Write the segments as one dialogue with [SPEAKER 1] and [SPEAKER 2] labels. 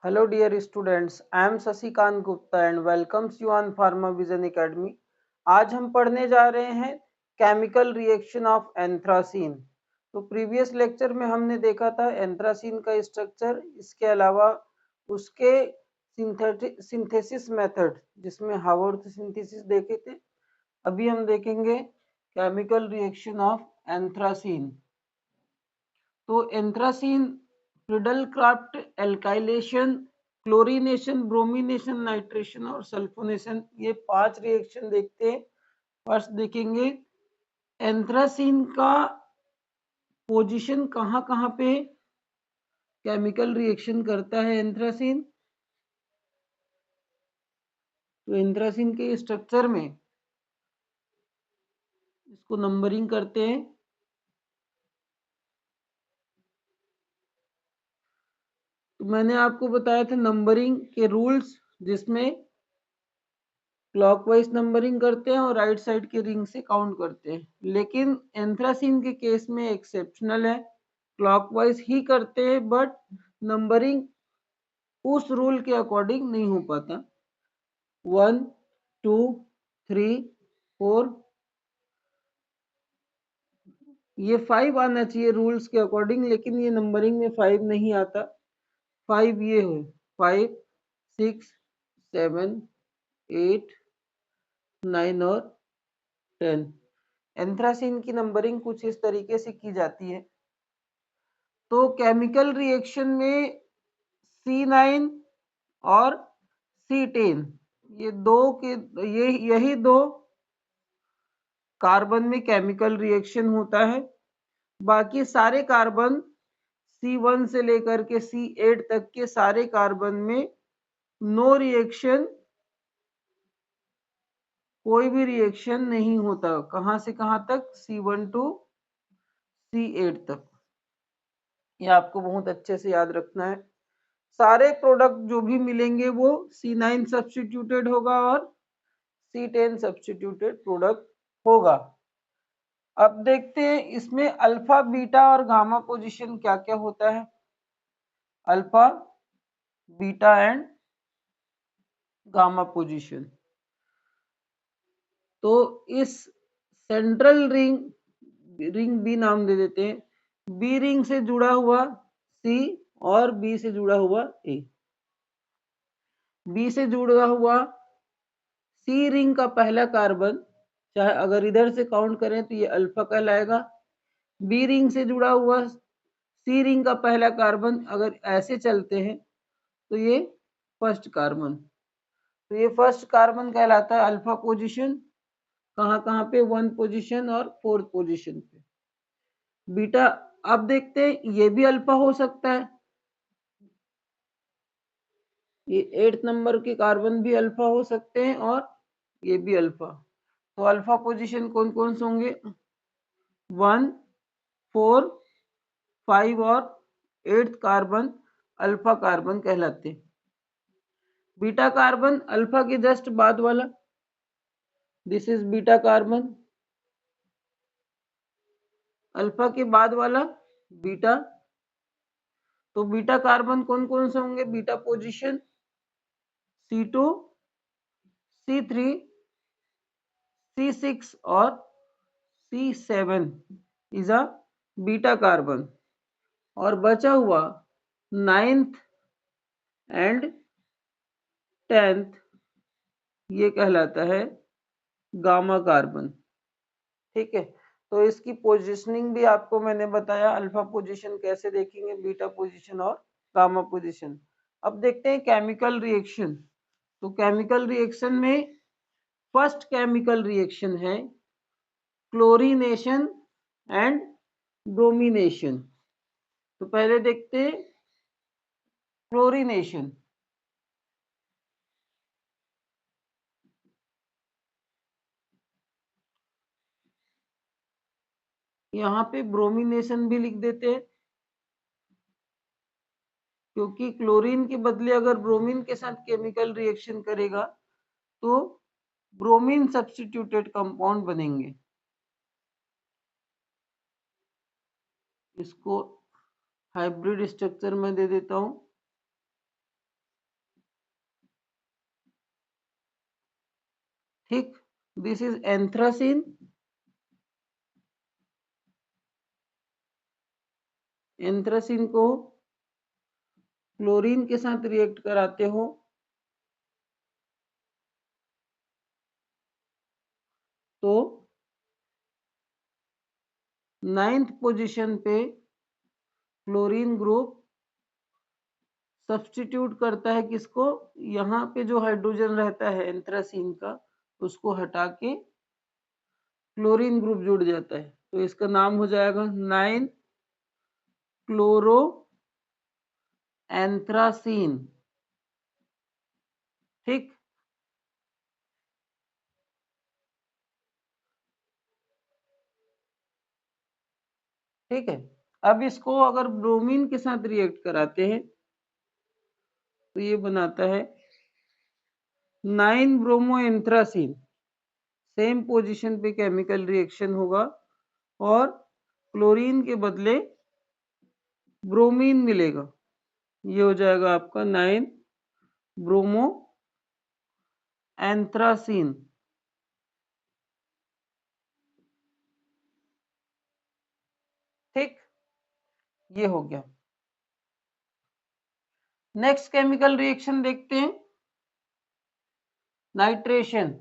[SPEAKER 1] Hello dear students, I am Sasikant Gupta and welcomes you on Pharma Vision Academy. आज हम पढ़ने जा रहे हैं केमिकल रिएक्शन ऑफ एंथ्रासीन। तो प्रीवियस लेक्चर में हमने देखा था एंथ्रासीन का स्ट्रक्चर, इसके अलावा उसके सिंथेसिस मेथड जिसमें हावर्थ सिंथेसिस देखे थे। अभी हम देखेंगे केमिकल रिएक्शन ऑफ एंथ्रासीन। तो anthracene Friedel Crafts alkylation, chlorination, bromination, nitration और सल्फोनेशन, ये 5 रिएक्शन देखते हैं। फर्स्ट देखेंगे एंथ्रासीन का पोजीशन कहाँ कहाँ पे केमिकल रिएक्शन करता है एंथ्रासीन। तो एंथ्रासीन के स्ट्रक्चर में इसको नंबरिंग करते हैं। तो मैंने आपको बताया था नंबरिंग के रूल्स, जिसमें क्लॉकवाइज नंबरिंग करते हैं और राइट साइड के रिंग से काउंट करते हैं। लेकिन एंथ्रासीन के केस में एक्सेप्शनल है, क्लॉकवाइज ही करते हैं, बट नंबरिंग उस रूल के अकॉर्डिंग नहीं हो पाता। 1 2 3 4 ये 5 आना चाहिए रूल्स के अकॉर्डिंग, लेकिन ये नंबरिंग में 5 नहीं आता। 5 ये हो 5 6 7 8 9 और 10। एंथ्रासीन की नंबरिंग कुछ इस तरीके से की जाती है। तो केमिकल रिएक्शन में C9 और C10 ये दो के यही दो कार्बन में केमिकल रिएक्शन होता है। बाकी सारे कार्बन C1 से लेकर के C8 तक के सारे कार्बन में नो रिएक्शन, कोई भी रिएक्शन नहीं होता। कहां से कहां तक? C1 टू C8 तक। ये आपको बहुत अच्छे से याद रखना है। सारे प्रोडक्ट जो भी मिलेंगे वो C9 सब्स्टिट्यूटेड होगा और C10 सब्स्टिट्यूटेड प्रोडक्ट होगा। अब देखते हैं इसमें अल्फा, बीटा और गामा पोजीशन क्या क्या होता है। Alpha, beta and gamma position. तो इस सेंट्रल रिंग बी नाम दे देते हैं। बी रिंग से जुड़ा हुआ सी और बी से जुड़ा हुआ ए। बी से जुड़ा हुआ सी रिंग का पहला कार्बन, चाहे अगर इधर से काउंट करें तो ये अल्फा कहलाएगा। बी रिंग से जुड़ा हुआ सी रिंग का पहला कार्बन अगर ऐसे चलते हैं तो ये फर्स्ट कार्बन। तो ये फर्स्ट कार्बन कहलाता है अल्फा पोजीशन। कहाँ कहाँ पे? 1 पोजीशन और 4th पोजीशन पे। बीटा, अब देखते हैं ये भी अल्फा हो सकता है, ये 8th नंबर के कार्बन भी अल्फा हो सकते हैं और ये भी अल्फा। तो अल्फा पोजीशन कौन कौन से होंगे? 1 4 5 और 8th कार्बन अल्फा कार्बन कहलाते हैं। बीटा कार्बन अल्फा के जस्ट बाद वाला, this is beta carbon. Alpha के बाद वाला बीटा। तो बीटा कार्बन कौन कौन से होंगे? Beta position C2 C3 C6 और C7 is a beta carbon. और बचा हुआ 9th एंड 10th ये कहलाता है गामा कार्बन। ठीक है, तो इसकी पोजीशनिंग भी आपको मैंने बताया। अल्फा पोजीशन कैसे देखेंगे, बीटा पोजीशन और गामा पोजीशन। अब देखते हैं केमिकल रिएक्शन। तो केमिकल रिएक्शन में फर्स्ट केमिकल रिएक्शन है क्लोरीनेशन एंड ब्रोमीनेशन। तो पहले देखते हैं क्लोरीनेशन। यहाँ पे ब्रोमीनेशन भी लिख देते हैं, क्योंकि क्लोरीन के बदले अगर ब्रोमीन के साथ केमिकल रिएक्शन करेगा तो ब्रोमीन सब्स्टिट्यूटेड कंपाउंड बनेंगे। इसको हाइब्रिड स्ट्रक्चर में दे देता हूं। ठीक, दिस इज एंथ्रासीन। एंथ्रासीन को क्लोरीन के साथ रिएक्ट कराते हो तो 9th पोजीशन पे क्लोरीन ग्रुप सब्स्टिट्यूट करता है किसको, यहाँ पे जो हाइड्रोजन रहता है एंथ्रासीन का, उसको हटा के क्लोरीन ग्रुप जुड़ जाता है, तो इसका नाम हो जाएगा 9 क्लोरो एंथ्रासीन। ठीक, ठीक है। अब इसको अगर ब्रोमीन के साथ रिएक्ट कराते हैं तो ये बनाता है 9 ब्रोमो एंथ्रासीन। सेम पोजीशन पे केमिकल रिएक्शन होगा और क्लोरीन के बदले ब्रोमीन मिलेगा। ये हो जाएगा आपका 9 ब्रोमो एंथ्रासीन। ठीक, ये हो गया। नेक्स्ट केमिकल रिएक्शन देखते हैं, नाइट्रेशन।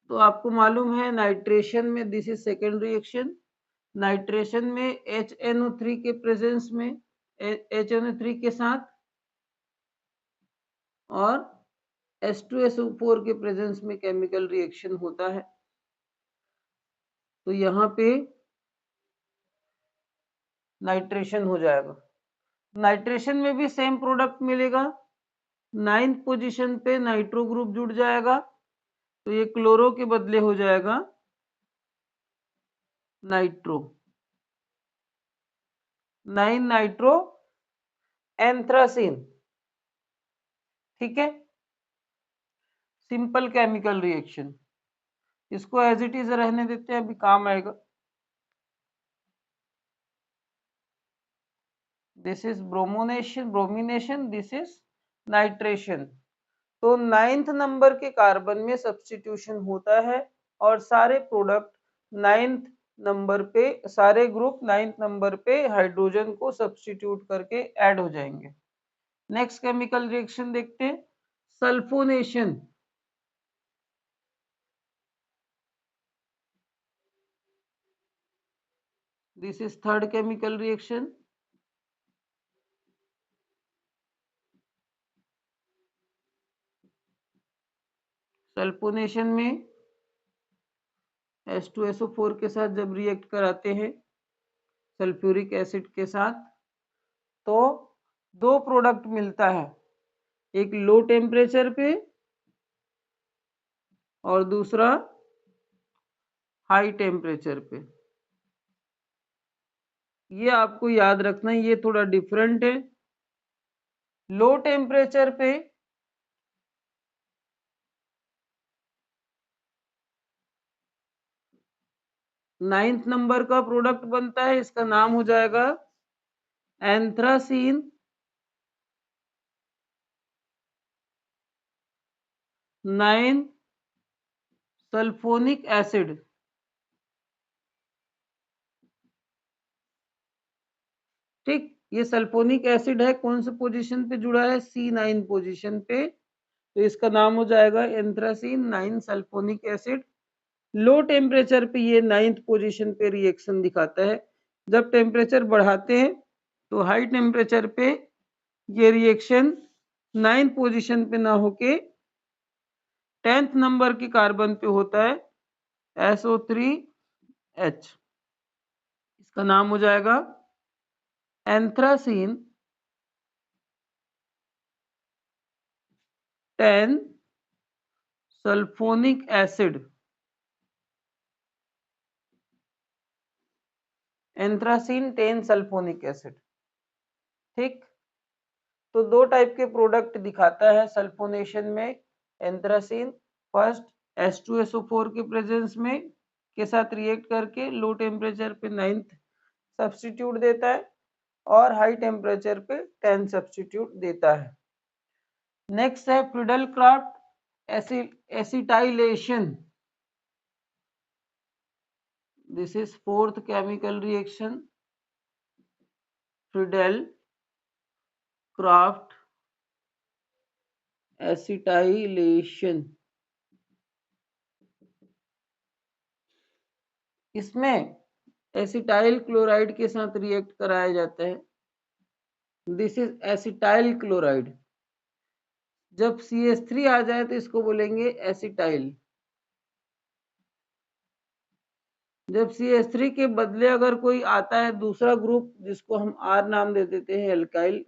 [SPEAKER 1] तो आपको मालूम है नाइट्रेशन में this is second reaction. Nitration में HNO3 के प्रेजेंस में HNO3 के साथ और H2SO4 के प्रेजेंस में केमिकल रिएक्शन होता है। तो यहाँ पे नाइट्रेशन हो जाएगा। नाइट्रेशन में भी सेम प्रोडक्ट मिलेगा। 9th पोजीशन पे नाइट्रो ग्रुप जुड़ जाएगा, तो ये क्लोरो के बदले हो जाएगा नाइट्रो। 9 nitro anthracene. ठीक है, सिंपल केमिकल रिएक्शन। इसको एज इट इज रहने देते हैं, अभी काम आएगा। This is bromination, this is nitration. तो 9th नंबर के कार्बन में सब्स्टिट्यूशन होता है और सारे प्रोडक्ट 9th नंबर पे, सारे ग्रुप 9th नंबर पे हाइड्रोजन को सब्स्टिट्यूट करके ऐड हो जाएंगे। नेक्स्ट केमिकल रिएक्शन देखते हैं, sulphonation. This is third chemical reaction. Sulphonation में H2SO4 के साथ जब रिएक्ट कराते हैं सल्फ्यूरिक एसिड के साथ, तो दो प्रोडक्ट मिलता है, एक लो टेम्परेचर पे और दूसरा हाई टेम्परेचर पे। ये आपको याद रखना है, ये थोड़ा डिफरेंट है। लो टेम्परेचर पे नाइन्थ नंबर का प्रोडक्ट बनता है, इसका नाम हो जाएगा एंथ्रासीन 9 सल्फोनिक एसिड। ठीक, ये सल्फोनिक एसिड है, कौन से पोजीशन पे जुड़ा है, C9 पोजीशन पे, तो इसका नाम हो जाएगा anthracene 9 sulphonic acid. Low temperature पे ये 9th पोजीशन पे रिएक्शन दिखाता है। जब टेम्परेचर बढ़ाते हैं तो हाई टेम्परेचर पे ये रिएक्शन 9th पोजीशन पे ना होके 10th नंबर के कार्बन पे होता है SO3H। इसका नाम हो जाएगा anthracene 10 sulphonic acid. Anthracene 10 sulphonic acid. ठीक, तो दो टाइप के प्रोडक्ट दिखाता है सल्फोनेशन में एंथ्रासीन। फर्स्ट H2SO4 के प्रेजेंस में के साथ रिएक्ट करके लो टेम्परेचर पे 9th सब्स्टिट्यूट देता है, और हाई टेम्परेचर पे 10 सब्स्टिट्यूट देता है। नेक्स्ट है Friedel craft acetylation. This is fourth chemical reaction, Friedel craft acetylation. इसमें एसिटाइल क्लोराइड के साथ रिएक्ट कराया जाता है। This is acetyl chloride. जब CH3 आ जाए तो इसको बोलेंगे एसिटाइल। जब CH3 के बदले अगर कोई आता है दूसरा ग्रुप जिसको हम R नाम दे देते हैं, एल्काइल,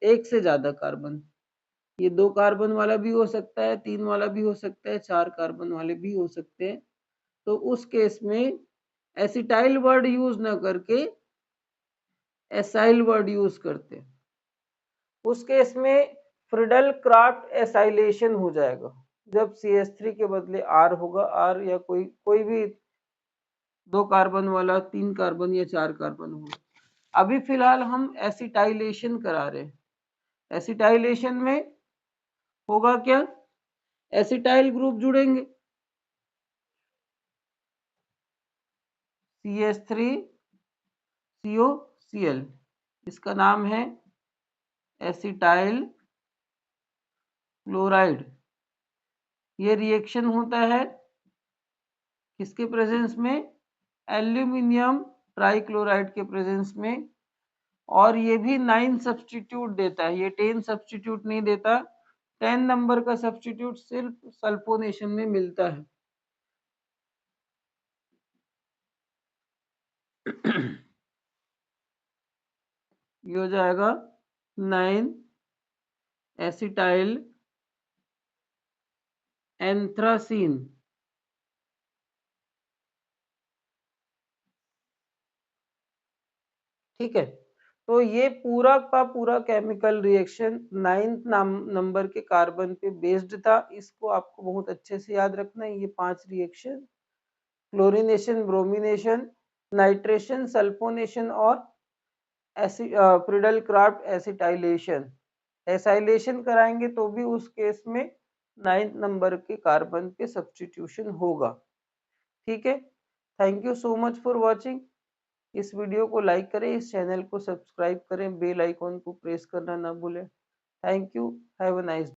[SPEAKER 1] एक से ज्यादा कार्बन, ये 2 कार्बन वाला भी हो सकता है, 3 वाला भी हो सकता है, 4 कार्बन वाले भी हो सकते हैं, तो उस केस में एसिटाइल वर्ड यूज न करके एसाइल वर्ड यूज करते हैं। उस केस में फ्रीडल क्राफ्ट एसाइलेशन हो जाएगा। जब CH3 के बदले R होगा, R या कोई भी 2 कार्बन वाला, 3 कार्बन या 4 कार्बन होगा। अभी फिलहाल हम एसिटाइलेशन करा रहे हैं। एसिटाइलेशन में होगा क्या, एसिटाइल ग्रुप जुड़ेंगे, CH3COCl, इसका नाम है एसिटाइल क्लोराइड। ये रिएक्शन होता है किसके प्रेजेंस में, एल्यूमिनियम ट्राइक्लोराइड के प्रेजेंस में, और ये भी 9 सब्स्टिट्यूट देता है, ये 10 सब्स्टिट्यूट नहीं देता। 10 नंबर का सब्स्टिट्यूट सिर्फ सल्फोनेशन में मिलता है। ये हो जाएगा 9 एसिटाइल एंथ्रासीन। ठीक है, तो ये पूरा का पूरा केमिकल रिएक्शन 9th नंबर के कार्बन पे बेस्ड था। इसको आपको बहुत अच्छे से याद रखना है। ये 5 reaction, chlorination, bromination, nitration, sulphonation और फ्रीडल क्राफ्ट एसिटाइलेशन। एसाइलेशन कराएंगे तो भी उस केस में 9th नंबर के कार्बन पे सब्स्टिट्यूशन होगा। ठीक है, thank you so much for watching. इस वीडियो को लाइक करें, इस चैनल को सब्सक्राइब करें, बेल आइकॉन को प्रेस करना ना भूलें। Thank you, have a nice